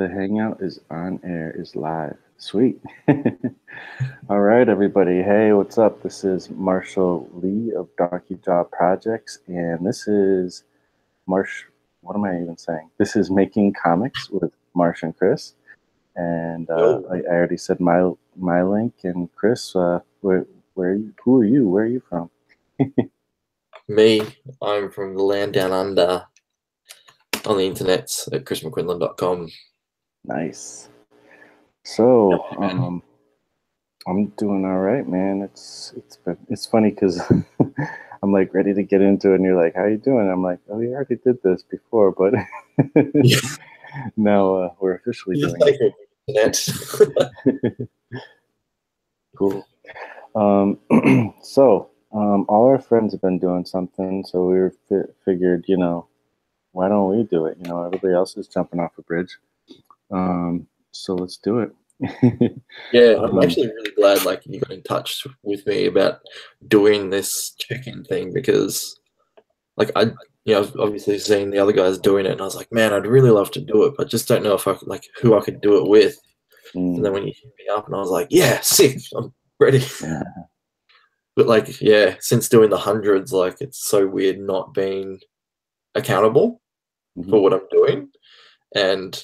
The Hangout is on air, is live. Sweet. All right, everybody. Hey, what's up? This is Marshall Lee of Donkey Jaw Projects, and this is Marsh. What am I even saying? This is Making Comics with Marsh and Chris. And Yo, I already said my link. And Chris, where are you? Who are you? Where are you from? me, I'm from the land down under on the internet at chrismcquinlan.com. Nice. How So, are you, man? I'm doing all right, man. It's funny because I'm like ready to get into it, and you're like, "How you doing?" I'm like, "Oh, we already did this before, but Yeah, now we're officially you just doing take it internet. it." Cool. So all our friends have been doing something, so figured, why don't we do it? Everybody else is jumping off a bridge, so let's do it. Yeah, I'm um, actually really glad you got in touch with me about doing this check-in thing because I I've obviously seen the other guys doing it and I was like, man, I'd really love to do it, but just don't know if I could who I could do it with. And then mm, when you hit me up and I was like, yeah, sick, I'm ready. yeah. But yeah, since doing the hundreds, it's so weird not being accountable Mhm. for what I'm doing. And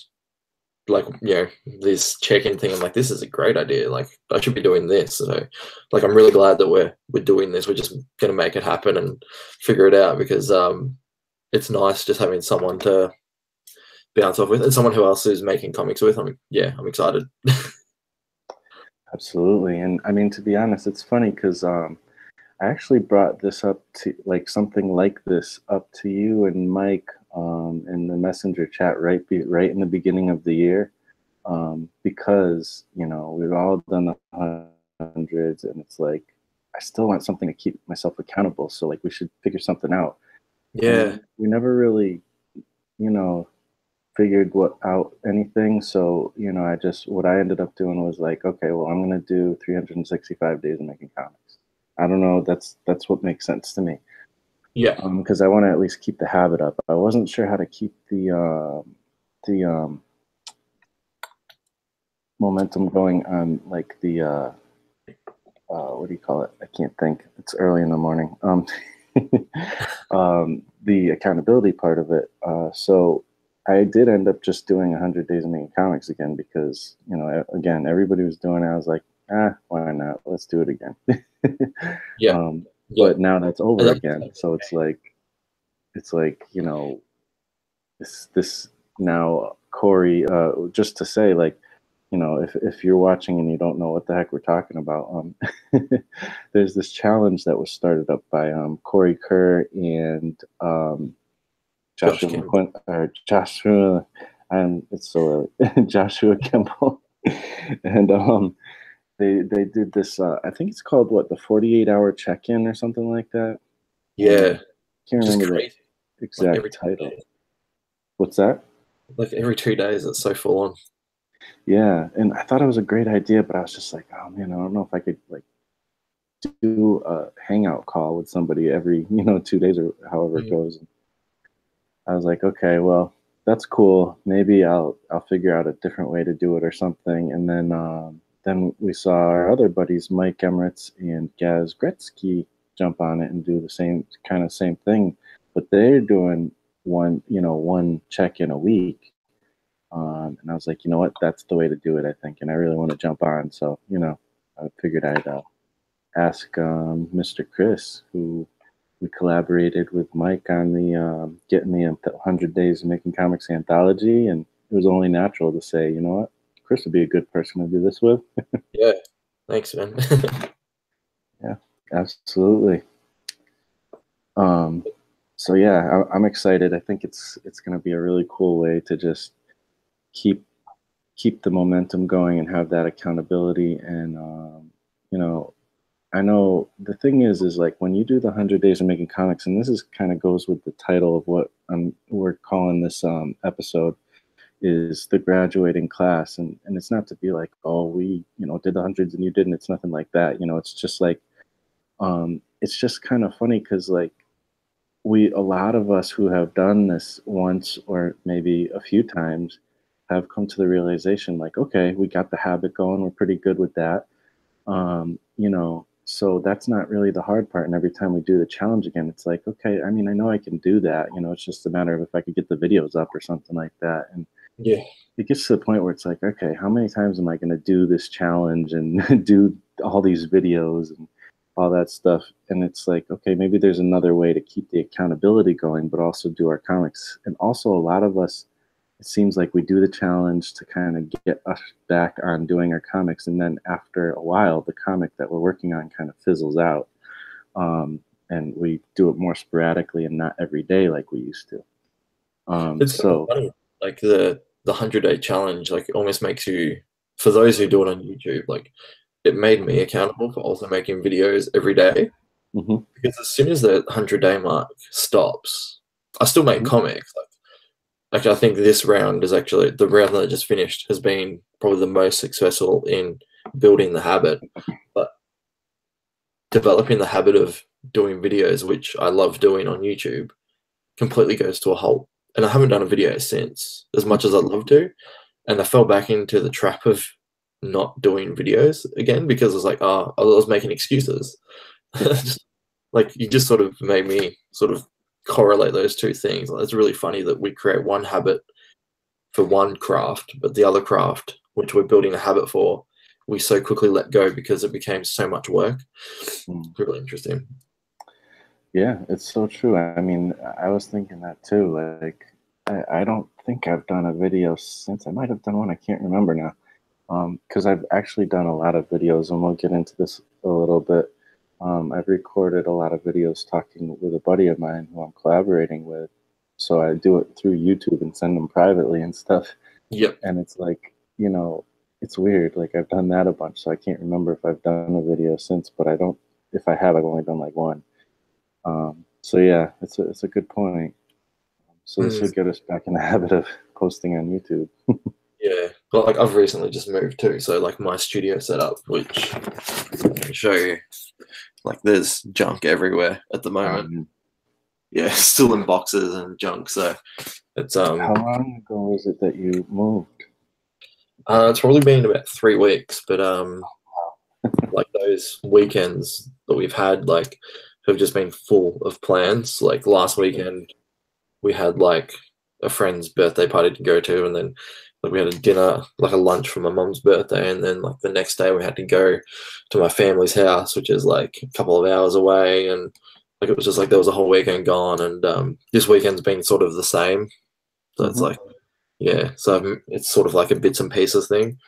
this check-in thing, I'm like, this is a great idea. I should be doing this. So I'm really glad that we're doing this. We're just gonna make it happen and figure it out because it's nice just having someone to bounce off with and someone who else is making comics with. I'm excited. Absolutely. And I mean, to be honest, it's funny because I actually brought this up to like something like this up to you and Mike in the messenger chat right in the beginning of the year, because we've all done the hundreds, and it's like I still want something to keep myself accountable. So like we should figure something out, and Yeah. we never really you know figured what out anything. So I just what I ended up doing was like, okay, well, I'm gonna do 365 days of making comics. I don't know. That's what makes sense to me. Yeah. Because I want to at least keep the habit up. I wasn't sure how to keep the momentum going on like the what do you call it? I can't think. It's early in the morning. The accountability part of it. So I did end up just doing 100 days of making comics again because again everybody was doing it. I was like, why not? Let's do it again. Yeah. um, Yeah. but now that's And over that's again. So it's like this now, Corey. Just to say, like, if you're watching and you don't know what the heck we're talking about, there's this challenge that was started up by Corey Kerr and Josh Joshua Campbell. McQuinn, or Joshua. It's so early. Joshua Kimball, and they did this. I think it's called what, the 48-hour check-in or something like that. Yeah. Can't Just remember crazy. the Every exact 2 days. title. What's that? Every 2 days, it's so full on. Yeah, and I thought it was a great idea, but I was just like, oh man, I don't know if I could like do a hangout call with somebody every 2 days or however it Mm. goes. I was like, okay, well, that's cool. Maybe I'll figure out a different way to do it or something. And then we saw our other buddies, Mike Emirates and Gaz Gretzky, jump on it and do the same thing, but they're doing one check in a week. And I was like, you know what, that's the way to do it, I think. And I really want to jump on, so I figured I'd ask Mr. Chris, who we collaborated with Mike on the getting the 100 Days of Making Comics anthology, and it was only natural to say, you know what, Chris would be a good person to do this with. Yeah. Thanks, man. Yeah, absolutely. Um, so yeah, I'm excited. I think it's going to be a really cool way to just keep keep the momentum going and have that accountability. And you know, I know the thing is like when you do the 100 days of making comics, and this is kind of goes with the title of what we're calling this episode, is the graduating class. And it's not to be like, oh, we did the hundreds and you didn't. It's nothing like that. It's just like it's just kind of funny because like a lot of us who have done this once or maybe a few times, I've come to the realization like, okay, we got the habit going. We're pretty good with that. So that's not really the hard part. And every time we do the challenge again, it's like, okay, I mean, I know I can do that. It's just a matter of if I could get the videos up or something like that. And Yeah. it gets to the point where it's like, okay, how many times am I going to do this challenge and do all these videos and all that stuff? And it's like, okay, maybe there's another way to keep the accountability going, but also do our comics. And also, a lot of us, it seems like we do the challenge to kind of get us back on doing our comics. And then after a while, the comic that we're working on kind of fizzles out. And we do it more sporadically and not every day like we used to. It's kind of So, funny, like the 100-day challenge, like it almost makes you, for those who do it on YouTube, like it made me accountable for also making videos every day. mhm, Because as soon as the 100-day mark stops, I still make mhm, comics. Like I think this round is actually the round that I just finished has been probably the most successful in building the habit, but developing the habit of doing videos, which I love doing on YouTube, completely goes to a halt. And I haven't done a video since, as much as I'd love to. And I fell back into the trap of not doing videos again because I was like, oh, I was making excuses. yeah, Just, like you just sort of made me sort of correlate those two things. Like, it's really funny that we create one habit for one craft, but the other craft, which we're building a habit for, we so quickly let go because it became so much work. mm. Really interesting. Yeah, it's so true. I mean, I was thinking that too. Like, I don't think I've done a video since. I might have done one. I can't remember now. Because I've actually done a lot of videos, and we'll get into this a little bit. I've recorded a lot of videos talking with a buddy of mine who I'm collaborating with. So I do it through YouTube and send them privately and stuff. Yep. And it's like, it's weird. Like I've done that a bunch, so I can't remember if I've done a video since. But I don't. If I have, I've only done like one. So yeah, it's a good point. So this Mm, should get us back in the habit of posting on YouTube. yeah. But like I've recently just moved too, so like my studio setup, which I can show you, like there's junk everywhere at the moment. Um, Yeah, still in boxes and junk. So it's how long ago was it that you moved? it's probably been about 3 weeks, but like those weekends that we've had like have just been full of plans. Like last weekend we had like a friend's birthday party to go to, and then like we had a dinner, like a lunch for my mum's birthday, and then like the next day we had to go to my family's house, which is like a couple of hours away, and like it was just like there was a whole weekend gone, and this weekend's been sort of the same. So it's Hmm. like yeah, so it's sort of like a bits and pieces thing,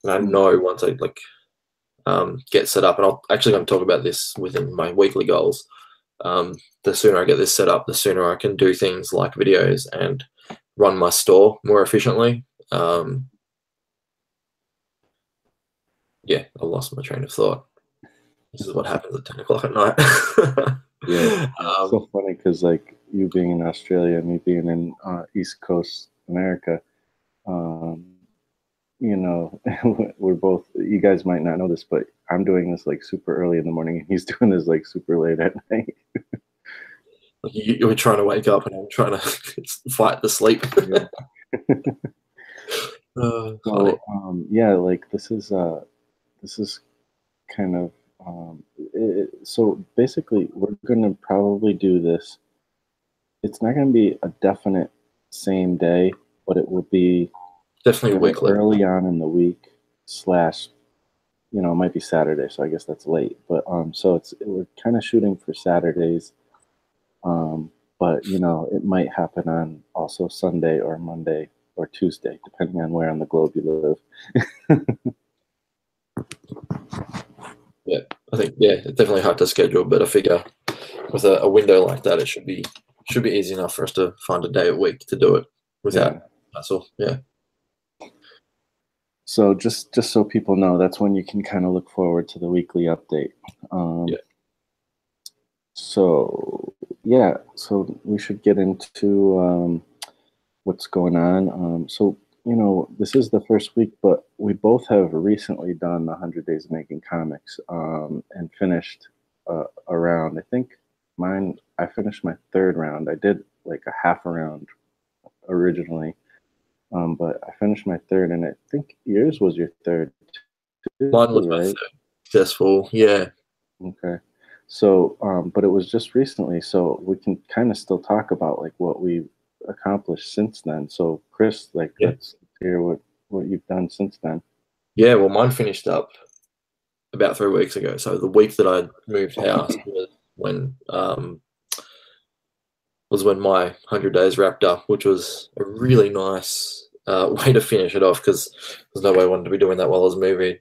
and I Mm. know once I like get set up, and I'll actually going to talk about this within my weekly goals. The sooner I get this set up, the sooner I can do things like videos and run my store more efficiently. Yeah, I lost my train of thought. This is what happens at 10 o'clock at night. Yeah, it's um, so funny because like you being in Australia, me being in East Coast America, um, you know, we're both. You guys might not know this, but I'm doing this like super early in the morning, and he's doing this like super late at night. you're trying to wake up, and I'm trying to fight the sleep. Yeah. Funny. So yeah, like this is kind of so basically we're gonna probably do this. It's not gonna be a definite same day, but it will be Definitely kind of weekly. early on in the week slash it might be Saturday, so I guess that's late. But so we're kind of shooting for Saturdays. Um, but it might happen on also Sunday or Monday or Tuesday, depending on where on the globe you live. Yeah, I think yeah, it's definitely hard to schedule, but I figure with a window like that, it should be easy enough for us to find a day a week to do it without Yeah. hassle. Yeah. So just so people know, that's when you can kind of look forward to the weekly update. Yeah. Um, so yeah, so we should get into what's going on. So this is the first week, but we both have recently done 100 Days of Making Comics and finished a round. I think I finished my third round. I did like a half a round originally, But I finished my third, and I think yours was your third too, Mine was my right? third successful. Yeah. Okay. So, but it was just recently, so we can kind of still talk about like what we've accomplished since then. So, Chris, like, Yeah. let's hear what you've done since then. Yeah. Well, mine finished up about 3 weeks ago. So the week that I moved house when um, was when my 100 days wrapped up, which was a really nice way to finish it off because there's no way I wanted to be doing that while I was moving.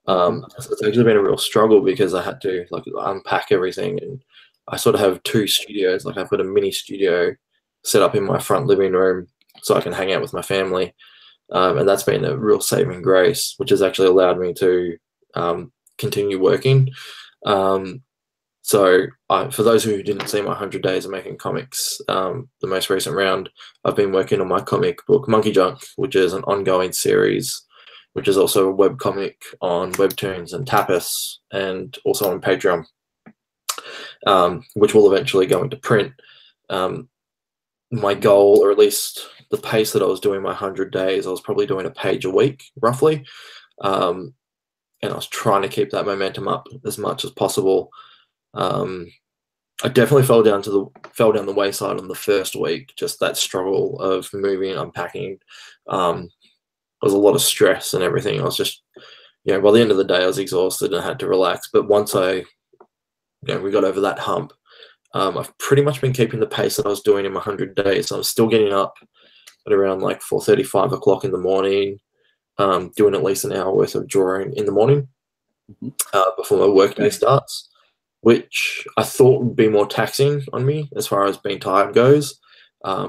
Hmm. So it's actually been a real struggle because I had to like unpack everything, and I sort of have two studios. Like I've got a mini studio set up in my front living room so I can hang out with my family, and that's been a real saving grace, which has actually allowed me to continue working. Um, for those who didn't see my 100 Days of Making Comics, the most recent round, I've been working on my comic book, Monkey Junk, which is an ongoing series, which is also a web comic on Webtoons and Tapas, and also on Patreon, which will eventually go into print. Um, my goal, or at least the pace that I was doing my 100 days, I was probably doing a page a week, roughly. Um, and I was trying to keep that momentum up as much as possible. Um, I definitely fell down the wayside on the first week. Just that struggle of moving, unpacking, um, was a lot of stress and everything. I was just, by the end of the day, I was exhausted and I had to relax. But once we got over that hump, I've pretty much been keeping the pace that I was doing in my 100 days. So I'm still getting up at around like 4:30, 5 o'clock in the morning, doing at least an hour worth of drawing in the morning Hmm. before my workday starts, which I thought would be more taxing on me as far as being tired goes.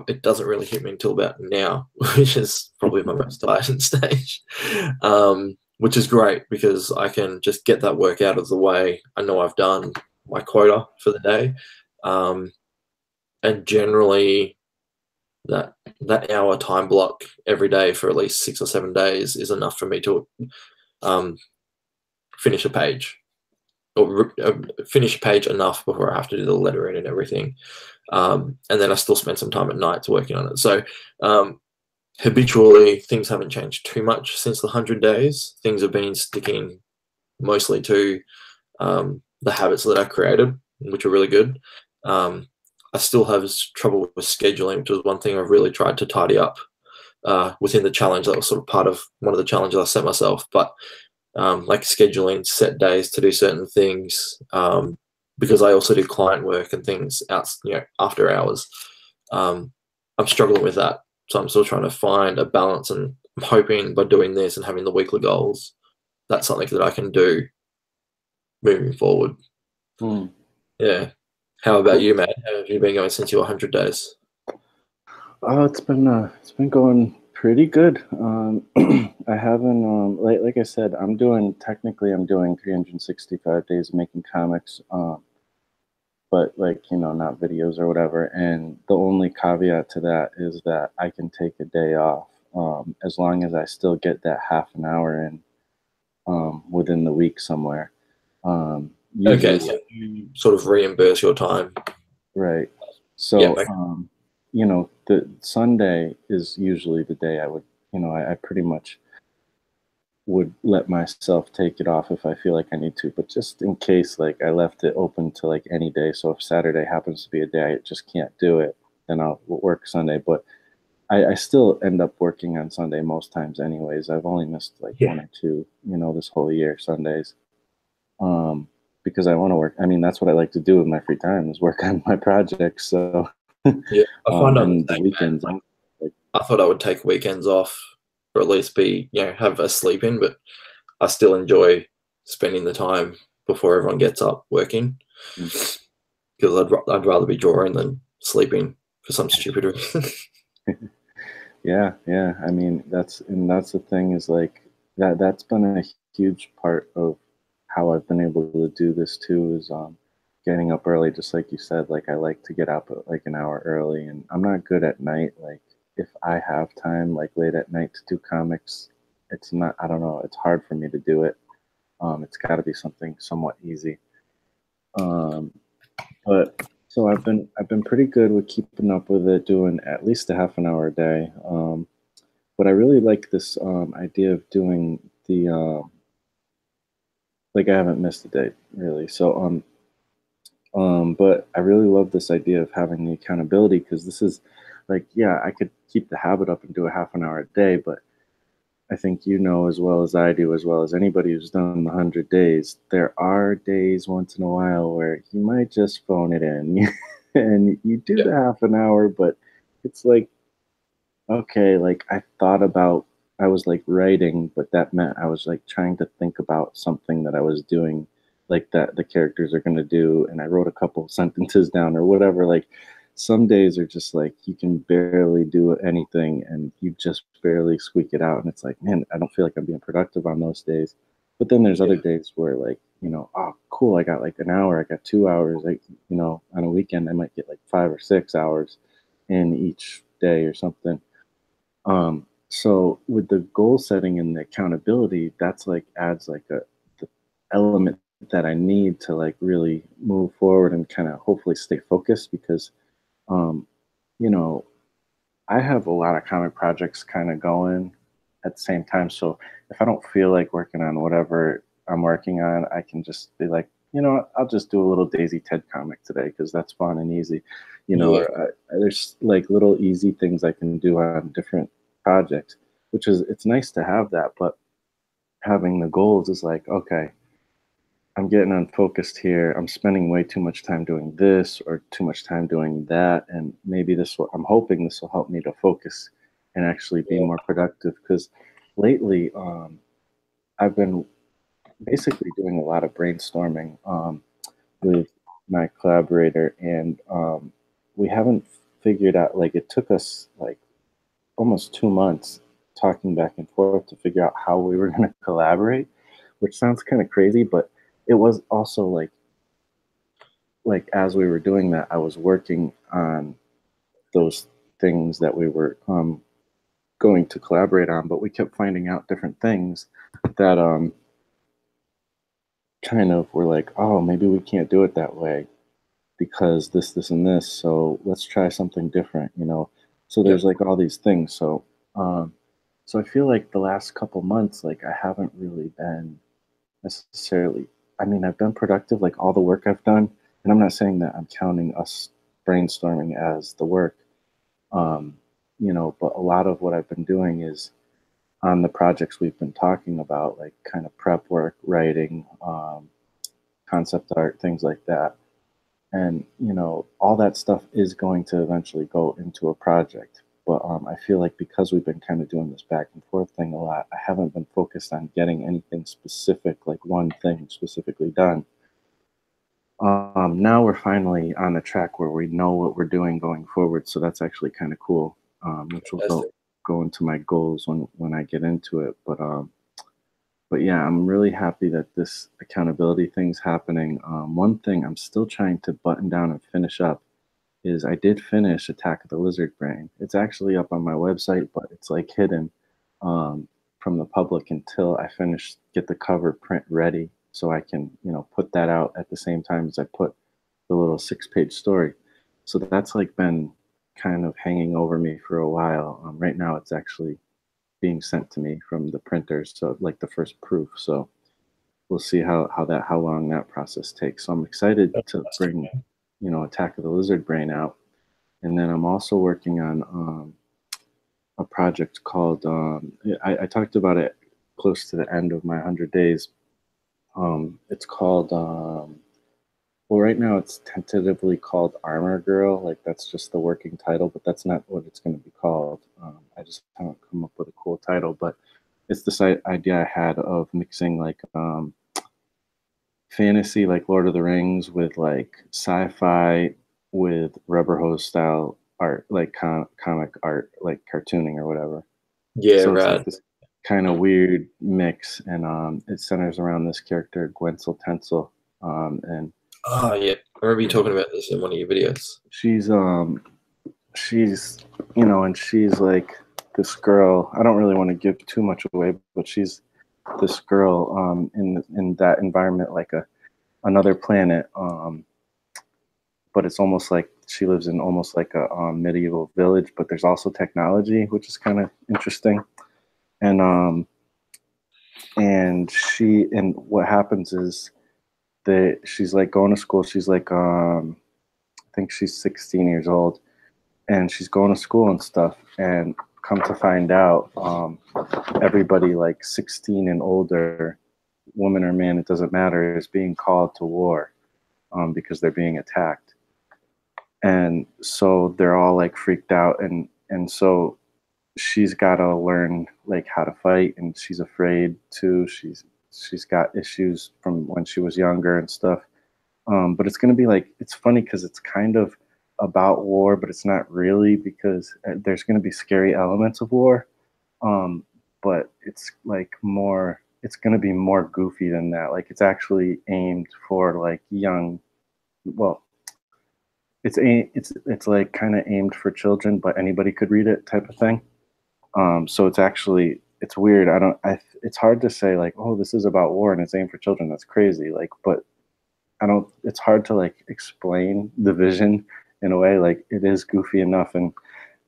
It doesn't really hit me until about now, which is probably my most tired stage, which is great because I can just get that work out of the way. I know I've done my quota for the day, um, and generally that that hour time block every day for at least 6 or 7 days is enough for me to um, finish a page or finish a page enough before I have to do the lettering and everything. And then I still spend some time at nights working on it. So um, habitually, things haven't changed too much since the 100 days. Things have been sticking mostly to the habits that I created, which are really good. Um, I still have trouble with scheduling, which was one thing I've really tried to tidy up within the challenge. That was sort of part of one of the challenges I set myself. But like scheduling set days to do certain things, because I also do client work and things out, after hours. Um, I'm struggling with that, so I'm still trying to find a balance, and I'm hoping by doing this and having the weekly goals, that's something that I can do moving forward. Hmm. Yeah. How about you, man? How have you been going since your 100 days? Oh, it's been going pretty good. I haven't like I said, I'm doing 365 days of making comics, but like not videos or whatever. And the only caveat to that is that I can take a day off, as long as I still get that half an hour in, within the week somewhere. Okay, Usually, so you sort of reimburse your time. right. Yeah. So, the Sunday is usually the day I would, I pretty much would let myself take it off if I feel like I need to. But just in case, like I left it open to like any day. So if Saturday happens to be a day I just can't do it, then I'll work Sunday. But I still end up working on Sunday most times, anyways. I've only missed like Yeah. one or two, this whole year, Sundays. Um, because I want to work. I mean, that's what I like to do with my free time is work on my projects. So, Yeah. I find I'm the and the same, man. weekends, Like, I'm like, I thought I would take weekends off or at least be, have a sleep in, but I still enjoy spending the time before everyone gets up working mm. because I'd rather be drawing than sleeping for some stupid reason. Yeah, yeah. I mean, that's the thing is like that's been a huge part of how I've been able to do this too is getting up early, just like you said. Like I like to get up at like an hour early, and I'm not good at night. Like if I have time like late at night to do comics, it's not, I don't know, it's hard for me to do it. It's got to be something somewhat easy. Um, but so I've been pretty good with keeping up with it, doing at least a half an hour a day. But I really like this idea of doing the like I haven't missed a day really. So but I really love this idea of having the accountability because this is like, yeah, I could keep the habit up and do a half an hour a day, but I think you know as well as I do, as well as anybody who's done the 100 days, there are days once in a while where you might just phone it in and you do Yeah. the half an hour, but it's like, okay, like I thought about, I was like writing, but that meant I was like trying to think about something that I was doing, like that the characters are going to do. And I wrote a couple sentences down or whatever. Like some days are just like you can barely do anything and you just barely squeak it out. And it's like, man, I don't feel like I'm being productive on those days. But then there's other Yeah. days where, like, oh, cool, I got like an hour, I got 2 hours. Like, on a weekend, I might get like 5 or 6 hours in each day or something. So with the goal setting and the accountability, that's like adds like the element that I need to like really move forward and kind of hopefully stay focused because um, you know, I have a lot of comic projects kind of going at the same time. So if I don't feel like working on whatever I'm working on, I can just be like, what, I'll just do a little Daisy Ted comic today because that's fun and easy. Yeah. Or there's like little easy things I can do on different projects, which is it's nice to have that. But having the goals is like, okay, I'm getting unfocused here. I'm spending way too much time doing this or too much time doing that. And maybe this will, I'm hoping this will help me to focus and actually be Yeah. more productive. Because lately, I've been basically doing a lot of brainstorming with my collaborator, and we haven't figured out, like, it took us like almost 2 months talking back and forth to figure out how we were going to collaborate, which sounds kind of crazy, but it was also like as we were doing that, I was working on those things that we were going to collaborate on, but we kept finding out different things that kind of were like, oh, maybe we can't do it that way because this, and this. So let's try something different. So Yeah. there's like all these things. Um, so I feel like the last couple months, like I haven't really been necessarily. I mean, I've been productive, like all the work I've done, and I'm not saying that I'm counting us brainstorming as the work. Um, but a lot of what I've been doing is on the projects we've been talking about, like kind of prep work, writing, concept art, things like that. And all that stuff is going to eventually go into a project. But I feel like because we've been kind of doing this back and forth thing a lot, I haven't been focused on getting anything specific, like one thing specifically done. Now we're finally on a track where we know what we're doing going forward, so that's actually kind of cool, which will go Fantastic. go into my goals when I get into it. But yeah, I'm really happy that this accountability thing's happening. One thing I'm still trying to button down and finish up is I did finish Attack of the Lizard Brain. It's actually up on my website, but it's like hidden um, from the public until I finish, get the cover print ready so I can, put that out at the same time as I put the little 6-page story. So that's like been kind of hanging over me for a while. Right now, it's actually being sent to me from the printers, so like the first proof. So we'll see how long that process takes. So I'm excited to Fantastic, bring man. Attack of the Lizard Brain out, and then I'm also working on a project called I talked about it close to the end of my 100 days. It's called well, right now it's tentatively called Armor Girl. Like that's just the working title, but that's not what it's going to be called. I just haven't come up with a cool title, but it's this idea I had of mixing like fantasy, like Lord of the Rings, with like sci-fi, with rubber hose style art, like comic art, like cartooning or whatever. Yeah, So it's like rad. this kind of weird mix, and it centers around this character Gwenzel Tencel, and Oh, yeah. I remember you talking about this in one of your videos. she's she's and she's like this girl. I don't really want to give too much away, but she's this girl in that environment, like a another planet, but it's almost like she lives in almost like a medieval village, but there's also technology, which is kind of interesting. And and what happens is that she's like going to school. She's like I think she's 16 years old, and she's going to school and stuff. And come to find out, everybody like 16 and older, woman or man, it doesn't matter, is being called to war because they're being attacked. And so they're all like freaked out, and so she's got to learn like how to fight, and she's afraid too. She's got issues from when she was younger and stuff. But it's gonna be like, it's funny because it's kind of about war, but it's not really, because there's gonna be scary elements of war. Um, but it's like more. It's gonna be more goofy than that. Like it's actually aimed for like young. Well, it's like kind of aimed for children, but anybody could read it, type of thing. So it's actually, it's weird. It's hard to say like, oh, this is about war and it's aimed for children. That's crazy. Like, but I don't. It's hard to like explain the vision in a way. Like it is goofy enough, and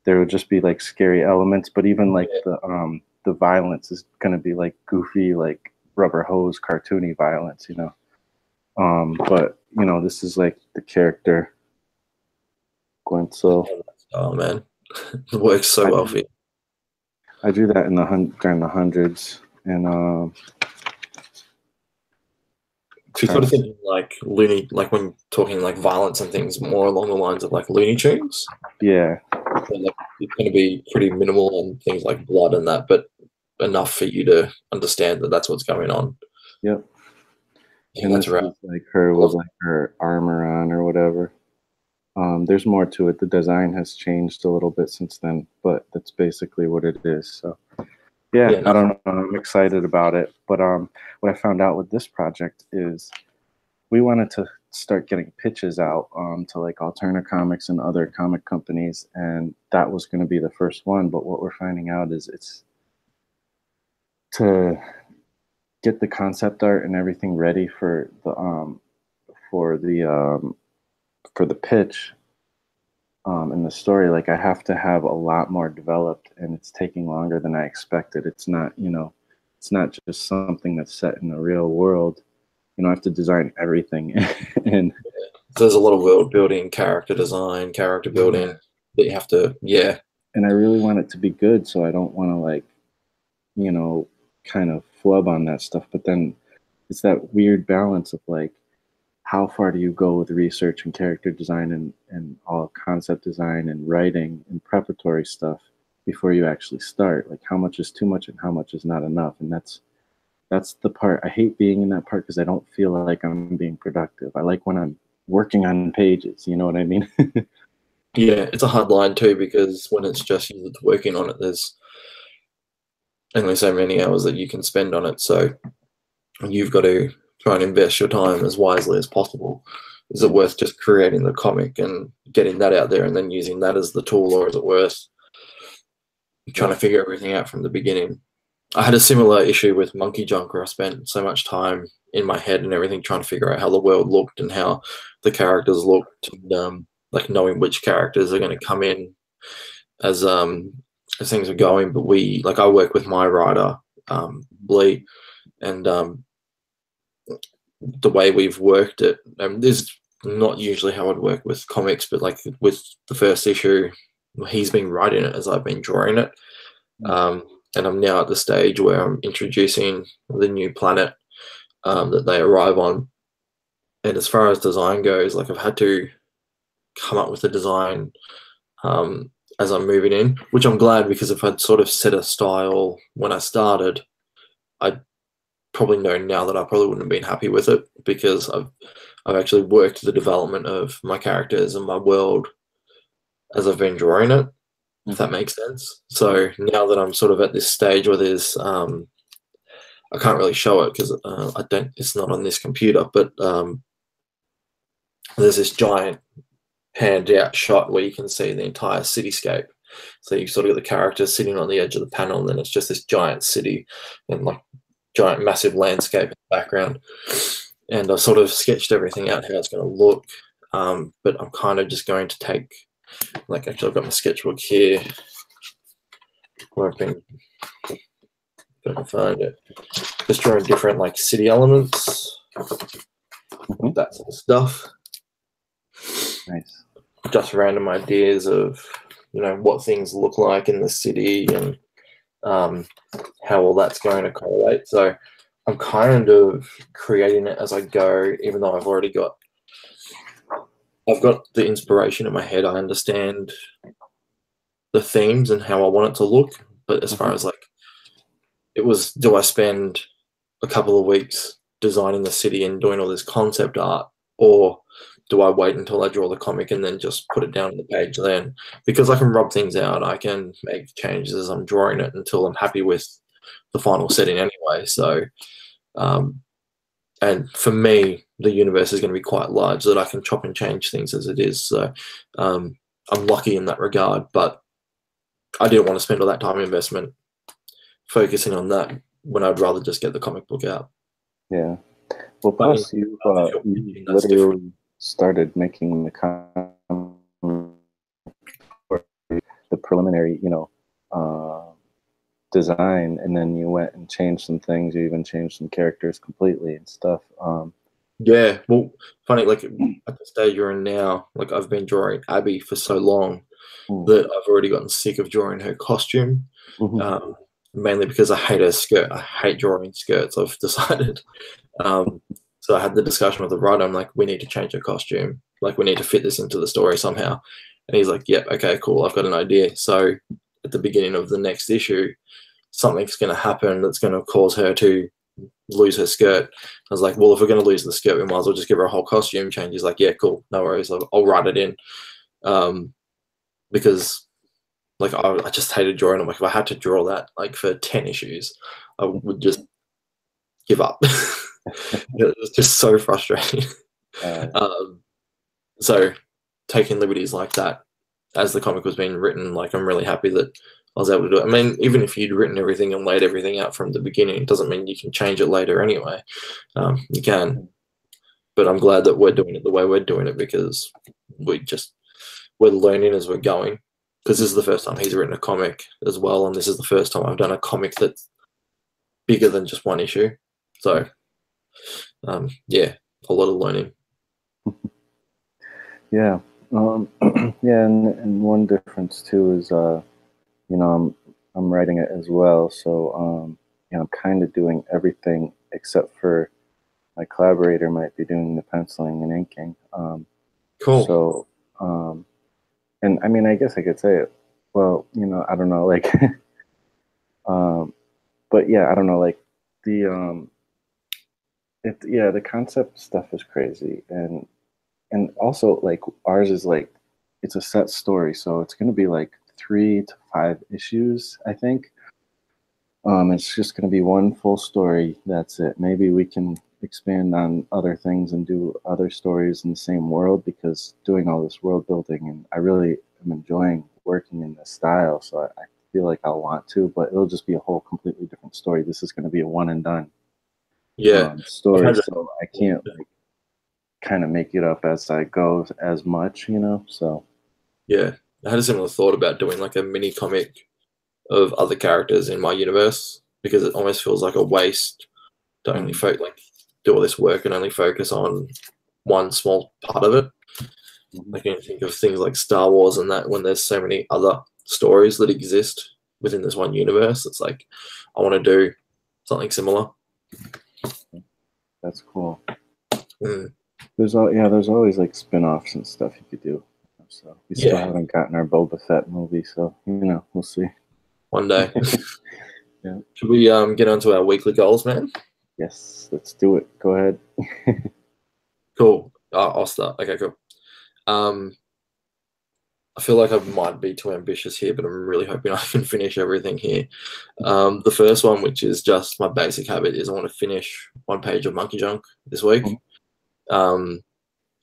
there would just be like scary elements. But even like the violence is gonna be like goofy, like rubber hose, cartoony violence. But this is like the character going. So Oh man, it works so well for you. I drew that during the hundreds, and So sort of thinking like like when talking like violence and things, more along the lines of like Looney Tunes. Yeah. So, like, it's going to be pretty minimal and things like blood and that, but enough for you to understand that that's what's going on. Yep. And that's right. Like her with like her armor on or whatever. There's more to it. The design has changed a little bit since then, but that's basically what it is. So yeah, I don't know. I'm excited about it. But what I found out with this project is we wanted to start getting pitches out to like Alterna Comics and other comic companies, and that was going to be the first one. But what we're finding out is it's to get the concept art and everything ready for the pitch and the story. Like I have to have a lot more developed, and it's taking longer than I expected. It's not just something that's set in the real world. I have to design everything. And there's a lot of world building, character design, character building that you have to, and I really want it to be good, so I don't want to like, kind of flub on that stuff. But then it's that weird balance of like, how far do you go with research and character design and all concept design and writing and preparatory stuff before you actually start? Like how much is too much and how much is not enough? And that's the part. I hate being in that part because I don't feel like I'm being productive. I like when I'm working on pages, you know what I mean? Yeah, it's a hard line too, because when it's just you that's working on it, there's only so many hours that you can spend on it. So you've got to try and invest your time as wisely as possible. Is it worth just creating the comic and getting that out there and then using that as the tool, or is it worth trying to figure everything out from the beginning? I had a similar issue with Monkey Junk, where I spent so much time in my head and everything trying to figure out how the world looked and how the characters looked, and like knowing which characters are going to come in as things are going. But I work with my writer, Lee, and the way we've worked it, this is not usually how I'd work with comics, but like with the first issue, he's been writing it as I've been drawing it. And I'm now at the stage where I'm introducing the new planet that they arrive on. And as far as design goes, like I've had to come up with a design as I'm moving in, which I'm glad, because if I'd sort of set a style when I started, I'd probably know now that I probably wouldn't have been happy with it, because I've actually worked the development of my characters and my world as I've been drawing it, if that makes sense. So now that I'm sort of at this stage where there's I can't really show it because it's not on this computer, but there's this giant panned out shot where you can see the entire cityscape. So you sort of get the characters sitting on the edge of the panel, and then it's just this giant city and like giant massive landscape in the background. And I sort of sketched everything out, how it's going to look. But I'm kind of just going to take, like, actually I've got my sketchbook here where I've been, if I can find it, just drawing different like city elements, that sort of stuff. Nice. Just random ideas of, you know, what things look like in the city and how all that's going to correlate. So I'm kind of creating it as I go, even though I've got the inspiration in my head. I understand the themes and how I want it to look. But as far as like, do I spend a couple of weeks designing the city and doing all this concept art, or do I wait until I draw the comic and then just put it down on the page then? Because I can rub things out, I can make changes as I'm drawing it until I'm happy with the final setting anyway. So, and for me, the universe is going to be quite large that I can chop and change things as it is. So I'm lucky in that regard, but I didn't want to spend all that time and investment focusing on that when I'd rather just get the comic book out. Yeah. Well, plus you literally started making the preliminary, design, and then you went and changed some things. You even changed some characters completely and stuff. Yeah, well, funny, like at the stage you're in now, like I've been drawing Abby for so long that I've already gotten sick of drawing her costume. Mainly because I hate her skirt. I hate drawing skirts, I've decided. So I had the discussion with the writer. I'm like, we need to change her costume. Like, we need to fit this into the story somehow. And he's like, yep, okay, cool. I've got an idea. So at the beginning of the next issue, something's going to happen that's going to cause her to lose her skirt. I was like, well, if we're going to lose the skirt, we might as well just give her a whole costume change. He's like, yeah, cool. No worries. I'll write it in. Because like I just hated drawing. I'm like, if I had to draw that like for 10 issues, I would just give up. It was just so frustrating. So taking liberties like that as the comic was being written, like I'm really happy that I was able to do it. I mean, even if you'd written everything and laid everything out from the beginning, it doesn't mean you can change it later anyway. You can. But I'm glad that we're doing it the way we're doing it, because we're learning as we're going. Because this is the first time he's written a comic as well, and this is the first time I've done a comic that's bigger than just one issue. So, yeah, a lot of learning. Yeah, yeah, and one difference too is, I'm writing it as well, so I'm kind of doing everything except for my collaborator might be doing the penciling and inking. Cool. So, and I mean, I guess I could say it. Well, I don't know, like, but yeah, I don't know, like the the concept stuff is crazy, and also like ours is like it's a set story, so it's going to be like 3 to 5 issues, I think. It's just going to be one full story. That's it. Maybe we can expand on other things and do other stories in the same world, because doing all this world building, and I really am enjoying working in this style. So I feel like I'll want to, but it'll just be a whole completely different story. This is going to be a one and done story, so I can't like kind of make it up as I go as much, so. Yeah, I had a similar thought about doing like a mini comic of other characters in my universe, because it almost feels like a waste to only do all this work and only focus on one small part of it. I can think of things like Star Wars and that, when there's so many other stories that exist within this one universe. It's like, I want to do something similar. That's cool. There's always like spin-offs and stuff you could do. So we still haven't gotten our Boba Fett movie, so we'll see. One day. Yeah. Should we get onto our weekly goals, man? Yes, let's do it. Go ahead. Cool. I'll start. Okay, cool. I feel like I might be too ambitious here, but I'm really hoping I can finish everything here. The first one, which is just my basic habit, is I want to finish one page of Monkey Junk this week,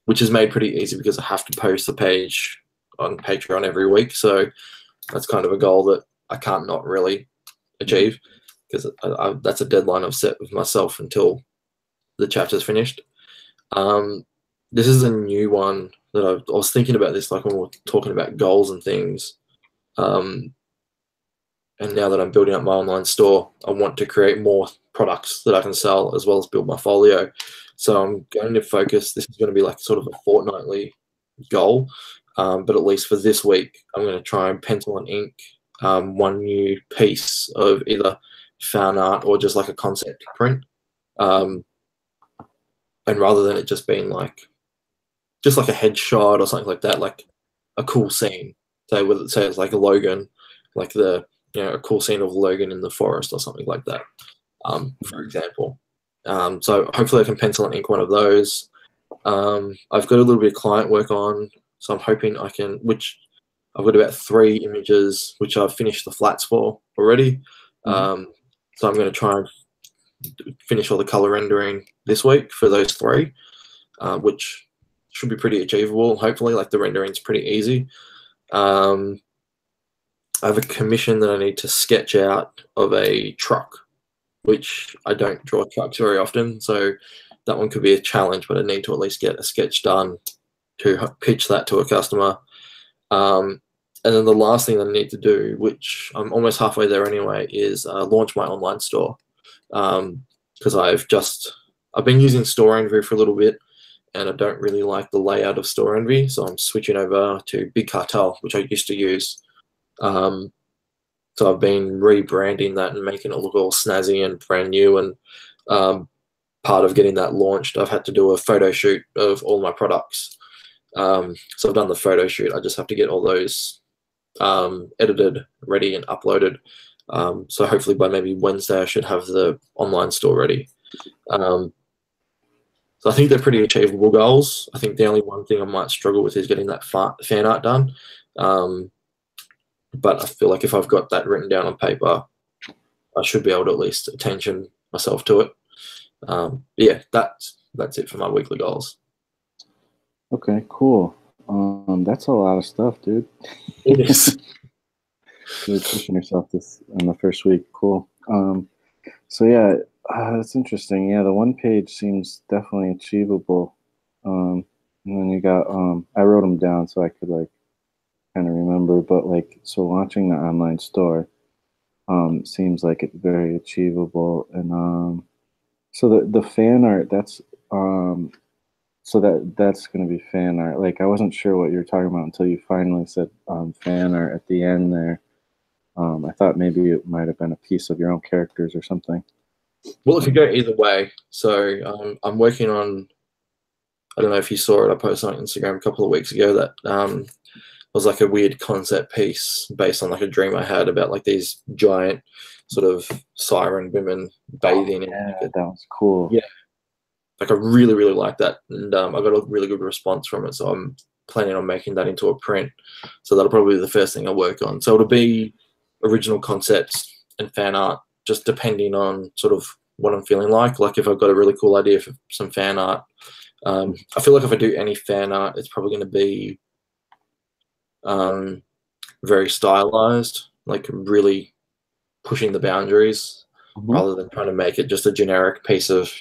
which is made pretty easy because I have to post the page on Patreon every week. So that's kind of a goal that I can't not really achieve, because that's a deadline I've set with myself until the chapter's finished. This is a new one that I was thinking about this, like when we were talking about goals and things. Um, and now that I'm building up my online store, I want to create more products that I can sell as well as build my folio. So I'm going to focus. This is going to be like sort of a fortnightly goal, but at least for this week, I'm going to try and pencil and ink one new piece of either fan art or just like a concept print. Um, and rather than it just being like just like a headshot or something like that, like a cool scene. So whether say it's like a Logan, like the a cool scene of Logan in the forest or something like that, for example. So hopefully I can pencil and ink one of those. I've got a little bit of client work on, so I'm hoping I can. Which I've got about 3 images which I've finished the flats for already. So I'm going to try and finish all the color rendering this week for those 3, which should be pretty achievable. Hopefully, like the rendering's pretty easy. I have a commission that I need to sketch out of a truck, which I don't draw trucks very often, so that one could be a challenge, but I need to at least get a sketch done to pitch that to a customer. And then the last thing that I need to do, which I'm almost halfway there anyway, is launch my online store. Because I've been using Store Envy for a little bit, and I don't really like the layout of Store Envy, so I'm switching over to Big Cartel, which I used to use. So I've been rebranding that and making it look all snazzy and brand new. And part of getting that launched, I've had to do a photo shoot of all my products. So I've done the photo shoot. I just have to get all those edited, ready, and uploaded. So hopefully by maybe Wednesday, I should have the online store ready. So I think they're pretty achievable goals. I think the only one thing I might struggle with is getting that fan art done. But I feel like if I've got that written down on paper, I should be able to at least attention myself to it. Yeah, that's it for my weekly goals. Okay, cool. That's a lot of stuff, dude. It is. Really pushing yourself this in the first week. Cool. So yeah, that's interesting. Yeah, the one page seems definitely achievable. And then you got I wrote them down so I could like kind of remember. But like, so launching the online store seems like it's very achievable. And so the fan art, that's so that's going to be fan art. Like I wasn't sure what you were talking about until you finally said fan art at the end there. I thought maybe it might have been a piece of your own characters or something. Well, it could go either way. So I'm working on. I don't know if you saw it. I posted on Instagram a couple of weeks ago that was like a weird concept piece based on like a dream I had about like these giant sort of siren women bathing. Yeah, that was cool. Yeah, like I really, really like that, and I got a really good response from it. So I'm planning on making that into a print. So that'll probably be the first thing I work on. So it'll be original concepts and fan art, just depending on sort of what I'm feeling like. Like if I've got a really cool idea for some fan art, I feel like if I do any fan art, it's probably going to be very stylized, like really pushing the boundaries rather than trying to make it just a generic piece of,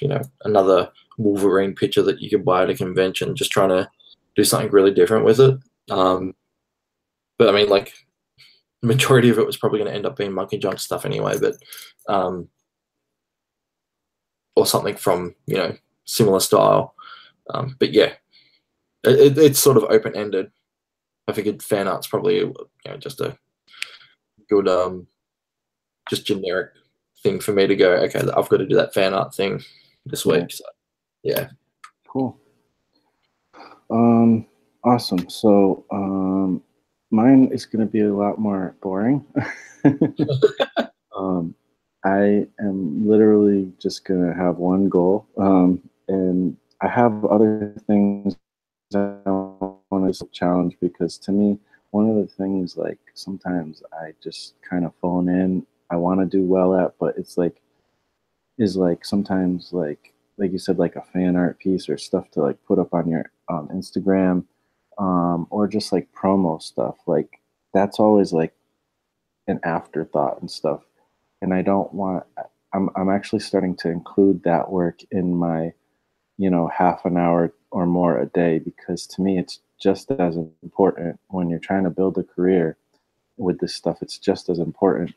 another Wolverine picture that you could buy at a convention, just trying to do something really different with it. But I mean, like, the majority of it was probably going to end up being Monkey Junk stuff anyway, but or something from, similar style. But yeah, it's sort of open-ended. I figured fan art's probably just a good just generic thing for me to go, okay, I've got to do that fan art thing this week. So, yeah. Cool. Awesome. So mine is going to be a lot more boring. I am literally just going to have one goal. And I have other things I want to challenge because to me, one of the things like sometimes I just kind of phone in, I want to do well at, but it's like, is like sometimes like you said, like a fan art piece or stuff to like put up on your Instagram, or just like promo stuff. Like that's always like an afterthought and stuff. And I don't want, I'm actually starting to include that work in my, half an hour or more a day, because to me it's just as important when you're trying to build a career with this stuff. It's just as important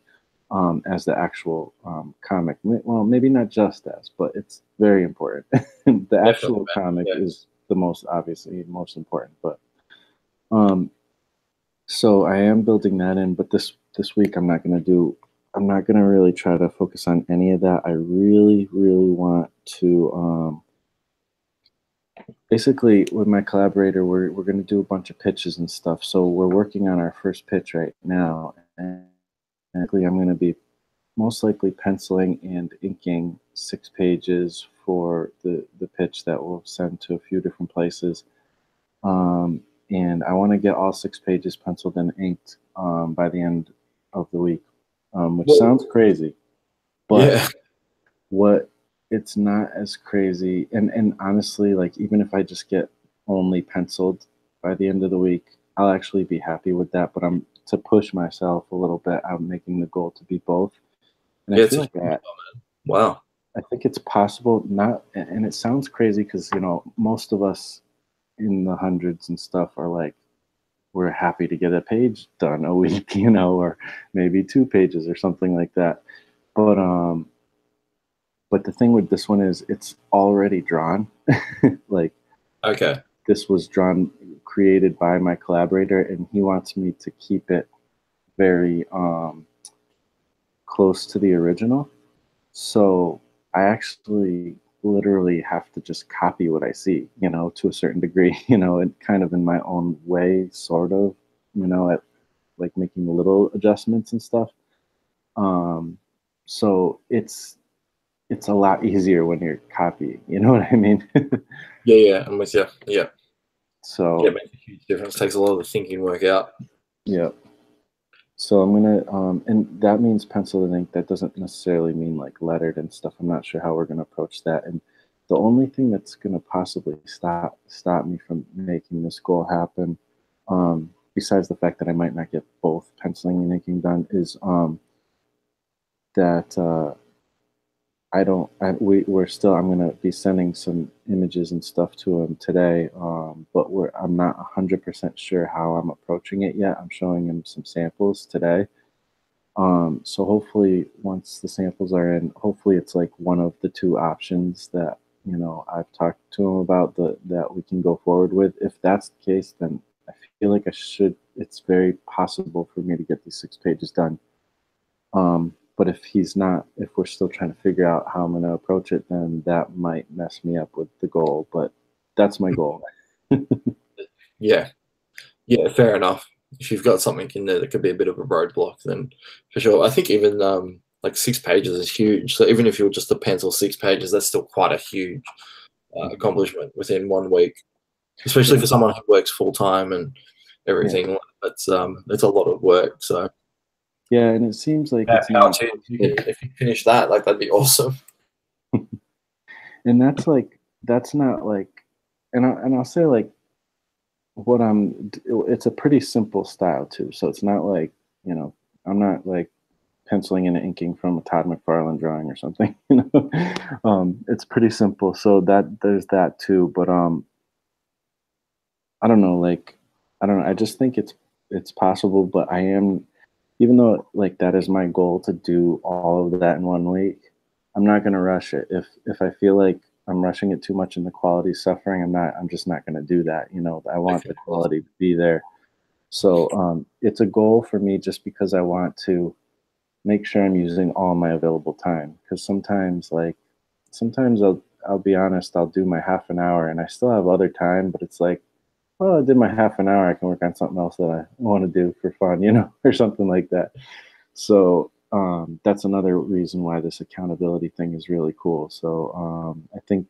as the actual comic. Well, maybe not just as, but it's very important. The Definitely, actual man. comic Yeah. is the most obviously most important. But um, so I am building that in. But this week I'm not gonna do. I'm not gonna really try to focus on any of that. I really want to. Basically, with my collaborator, we're gonna do a bunch of pitches and stuff. So we're working on our first pitch right now, and basically I'm gonna be most likely penciling and inking 6 pages for the pitch that we'll send to a few different places. And I want to get all 6 pages penciled and inked by the end of the week, which Well, sounds crazy, but yeah. what it's not as crazy. And honestly, like even if I just get only penciled by the end of the week, I'll actually be happy with that. But I'm to push myself a little bit. I'm making the goal to be both, and I Yeah, it's feel a like huge one, man. Wow. I think it's possible. Not, and it sounds crazy because most of us in the hundreds and stuff are like we're happy to get a page done a week, or maybe 2 pages or something like that. But but the thing with this one is it's already drawn. Like Okay. this was drawn, created by my collaborator, and he wants me to keep it very close to the original. So I actually literally have to just copy what I see, to a certain degree, and kind of in my own way, sort of, at like making little adjustments and stuff. Um, so it's a lot easier when you're copying, you know what I mean? Yeah, yeah, I'm with you. Yeah. Yeah, it So makes a huge difference. Takes a lot of the thinking work out. yeah. So I'm gonna, and that means pencil and ink. That doesn't necessarily mean like lettered and stuff. I'm not sure how we're gonna approach that. And the only thing that's gonna possibly stop me from making this goal happen, besides the fact that I might not get both penciling and inking done, is that I don't. We're still. I'm gonna be sending some images and stuff to him today, but I'm not 100% sure how I'm approaching it yet. I'm showing him some samples today. So hopefully, once the samples are in, hopefully it's like one of the two options that I've talked to him about that we can go forward with. If that's the case, then I feel like I should. It's very possible for me to get these 6 pages done. But if he's not, if we're still trying to figure out how I'm going to approach it, then that might mess me up with the goal. But that's my goal. Yeah. Yeah, fair enough. If you've got something in there that could be a bit of a roadblock, then for sure. I think even like 6 pages is huge. So even if you were just to pencil 6 pages, that's still quite a huge accomplishment within 1 week, especially Yeah, for someone who works full time and yeah, everything. It's a lot of work. So yeah. And it seems like yeah, it's not power to you. impossible. If you finish that, like that'd be awesome. And that's not like, and I'll say like what it's a pretty simple style too. So it's not like, you know, I'm not like penciling and inking from a Todd McFarlane drawing or something, it's pretty simple. So that there's that too. But I don't know, like I don't know. I just think it's possible, but I am, even though like that is my goal to do all of that in 1 week, I'm not gonna rush it. If I feel like I'm rushing it too much and the quality's suffering, I'm just not gonna do that. I want Okay, the awesome. quality to be there. So it's a goal for me just because I want to make sure I'm using all my available time. Because sometimes I'll be honest, I'll do my half an hour and I still have other time, but it's like, well, I did my half an hour. I can work on something else that I want to do for fun, or something like that. So that's another reason why this accountability thing is really cool. So I think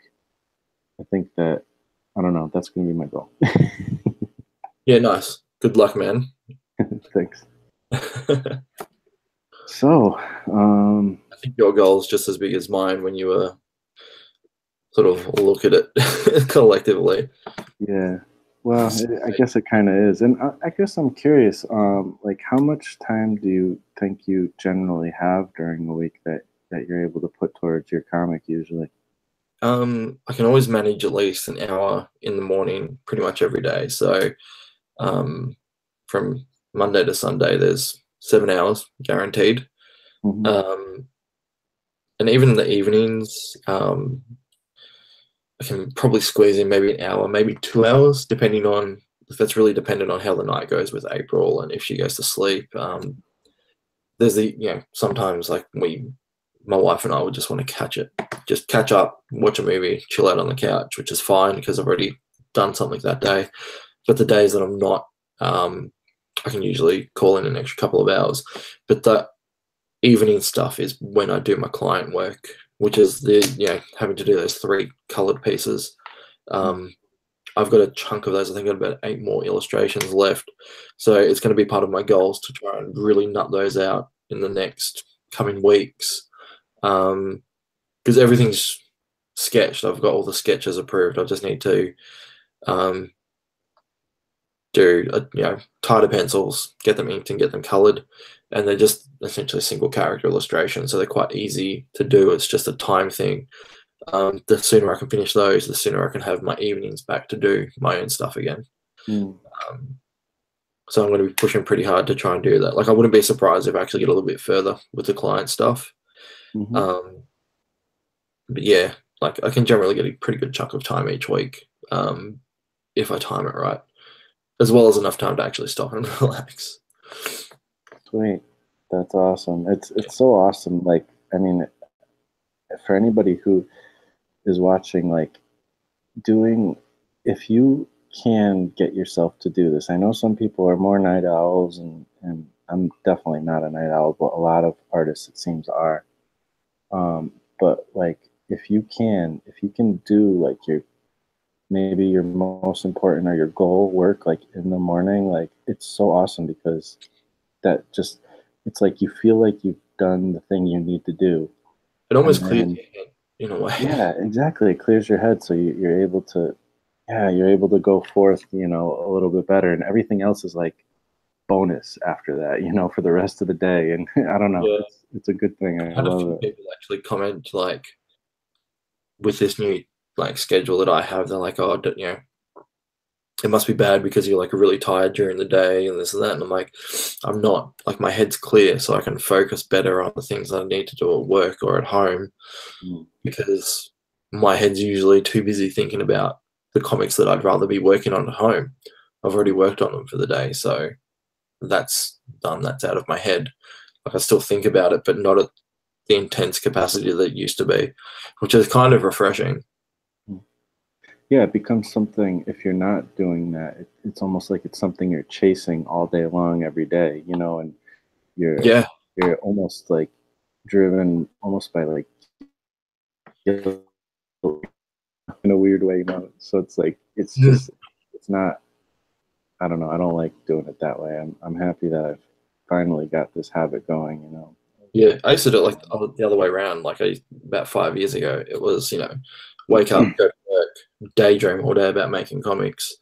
that I don't know. That's going to be my goal. Yeah, nice. Good luck, man. Thanks. I So think your goal is just as big as mine when you sort of look at it collectively. yeah. Well, I guess it kind of is, and I guess I'm curious. Like, how much time do you think you generally have during the week that you're able to put towards your comic usually? I can always manage at least an hour in the morning pretty much every day. So um, from Monday to Sunday, there's 7 hours guaranteed. Hmm. Um, and even in the evenings, I can probably squeeze in maybe an hour, maybe 2 hours, depending on if that's really dependent on how the night goes with April and if she goes to sleep. There's sometimes like my wife and I would just want to just catch up, watch a movie, chill out on the couch, which is fine because I've already done something that day. But the days that I'm not, um, I can usually call in an extra couple of hours. But the evening stuff is when I do my client work, which is having to do those three colored pieces. Um, I've got a chunk of those. I think I've got about 8 more illustrations left. So it's going to be part of my goals to try and really nut those out in the next coming weeks. Because everything's sketched. I've got all the sketches approved. I just need to um, do tighter pencils, get them inked and get them colored, and they're just essentially single character illustrations, so they're quite easy to do. It's just a time thing. The sooner I can finish those, the sooner I can have my evenings back to do my own stuff again. Mm-hmm. Um, so I'm going to be pushing pretty hard to try and do that. Like I wouldn't be surprised if I actually get a little bit further with the client stuff. Um, but yeah, like I can generally get a pretty good chunk of time each week if I time it right, as well as enough time to actually stop and relax. Sweet. That's awesome. It's so awesome. Like, I mean, for anybody who is watching, like doing, if you can get yourself to do this, I know some people are more night owls, and I'm definitely not a night owl, but a lot of artists it seems are. But like, if you can do like your maybe your most important or your goal work like in the morning, like it's so awesome because that just it's like you feel like you've done the thing you need to do, It and almost clears then your head in a way. yeah, exactly, it clears your head, so you're able to, yeah, you're able to go forth, a little bit better, and everything else is like bonus after that, for the rest of the day. And I don't know, Yeah, it's a good thing. I I had a love few it. people actually comment like with this new like schedule that I have, they're like, oh, it must be bad because you're like really tired during the day and this and that. And I'm like, I'm not. Like my head's clear, so I can focus better on the things that I need to do at work or at home Mm. because my head's usually too busy thinking about the comics that I'd rather be working on at home. I've already worked on them for the day, so that's done. That's out of my head. Like I still think about it, but not at the intense capacity that it used to be, which is kind of refreshing. Yeah, it becomes something. If you're not doing that, it's almost like it's something you're chasing all day long, every day, and you're Yeah. you're almost like driven almost by like guilt in a weird way, So it's like it's Mhm. just it's not. I don't know. I don't like doing it that way. I'm happy that I've finally got this habit going. Yeah, I used to do it like the other way around. Like about 5 years ago, it was wake up, go to work, daydream all day about making comics,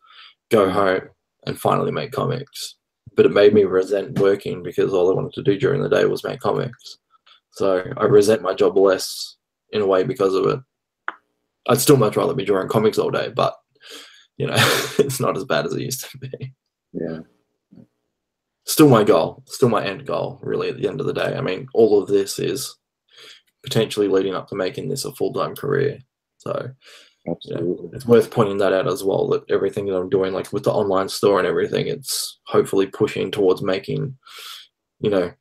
go Mm. home, and finally make comics. But it made me resent working because all I wanted to do during the day was make comics. So I resent my job less in a way because of it. I'd still much rather be drawing comics all day, but it's not as bad as it used to be. Yeah. Still my goal, still my end goal, really, at the end of the day. I mean, all of this is potentially leading up to making this a full-time career. So, Absolutely. it's worth pointing that out as well, that everything that I'm doing, like with the online store and everything, it's hopefully pushing towards making, you know,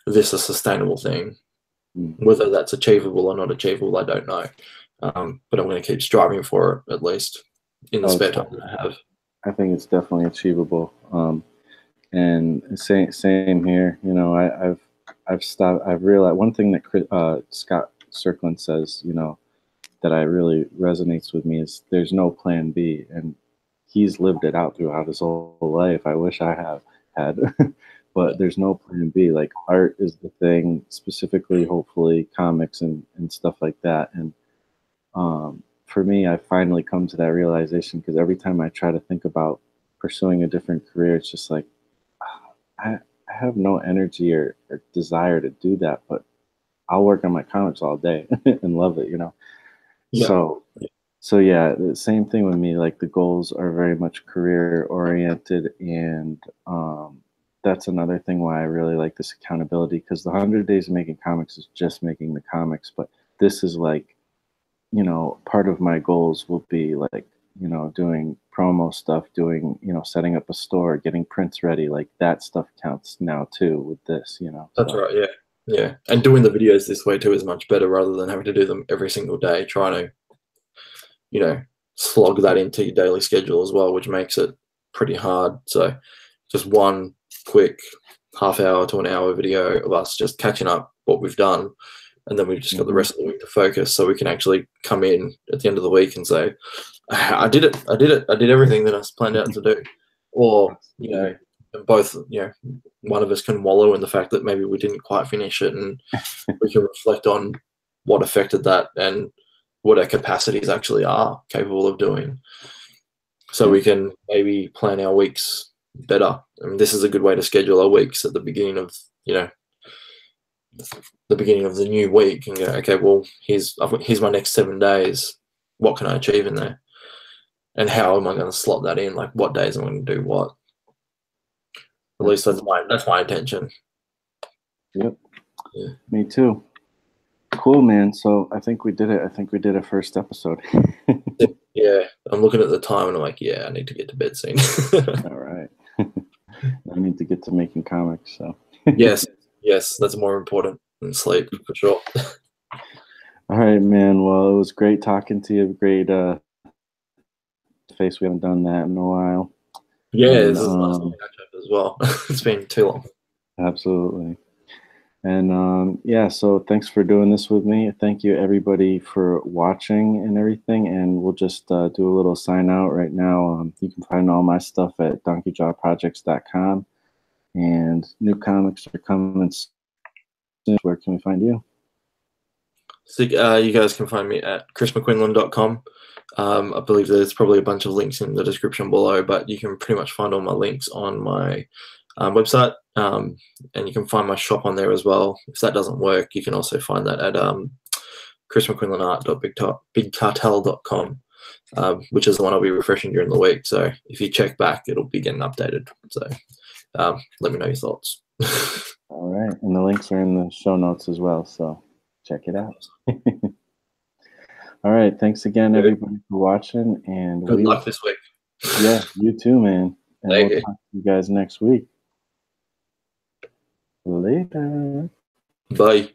this a sustainable thing. Mm. Whether that's achievable or not achievable, I don't know. But I'm going to keep striving for it, at least in the Oh, spare time that I have. I think it's definitely achievable. And same here. I've stopped. I've realized one thing that Scott Circlin says. That I really resonates with me is there's no plan B, and he's lived it out throughout his whole life. I wish I have had, but there's no plan B. Like art is the thing, specifically, hopefully, comics and stuff like that. And for me, I finally come to that realization because every time I try to think about pursuing a different career, it's just like I have no energy or desire to do that, but I'll work on my comics all day and love it. Yeah. So yeah, the same thing with me. Like the goals are very much career oriented, and that's another thing why I really like this accountability, because the 100 days of making comics is just making the comics, but this is like, part of my goals will be like, doing promo stuff, doing, setting up a store, getting prints ready. Like that stuff counts now too with this. That's So right. Yeah. Yeah. And doing the videos this way too is much better rather than having to do them every single day, trying to, you know, slog that into your daily schedule as well, which makes it pretty hard. So just one quick half hour to an hour video of us just catching up what we've done. And then we've just got the mhm. rest of the week to focus so we can actually come in at the end of the week and say, I did it. I did it. I did everything that I planned out to do. Or, both, one of us can wallow in the fact that maybe we didn't quite finish it, and we can reflect on what affected that and what our capacities actually are capable of doing. So we can maybe plan our weeks better. I mean, this is a good way to schedule our weeks at the beginning of, the beginning of the new week and go, okay, well, here's my next 7 days. What can I achieve in there? And how am I going to slot that in? Like, what days am I going to do what? At least that's my intention. Yep. Yeah. Me too. Cool, man. So I think we did it. I think we did a first episode. Yeah, I'm looking at the time and I'm like, yeah, I need to get to bed soon. All right. I need to get to making comics. So yes, that's more important than sleep for sure. all right, man. Well, it was great talking to you. Great face. We haven't done that in a while. Yeah, And this is a nice little catch up as well. It's been too long. absolutely. And yeah, so thanks for doing this with me. Thank you, everybody, for watching and everything. And we'll just do a little sign out right now. You can find all my stuff at donkeyjawprojects.com. And new comics are coming soon. Where can we find you? So, you guys can find me at chrismcquinlan.com. I believe there's probably a bunch of links in the description below, but you can pretty much find all my links on my website, and you can find my shop on there as well. If that doesn't work, you can also find that at chrismcquinlanart.bigcartel.com, which is the one I'll be refreshing during the week. So if you check back, it'll be getting updated. So let me know your thoughts. All right. And the links are in the show notes as well. So check it out. All right. Thanks again, everybody, for watching. And good luck this week. Yeah, you too, man. And Thank we'll you. talk to you guys next week. Later. Bye.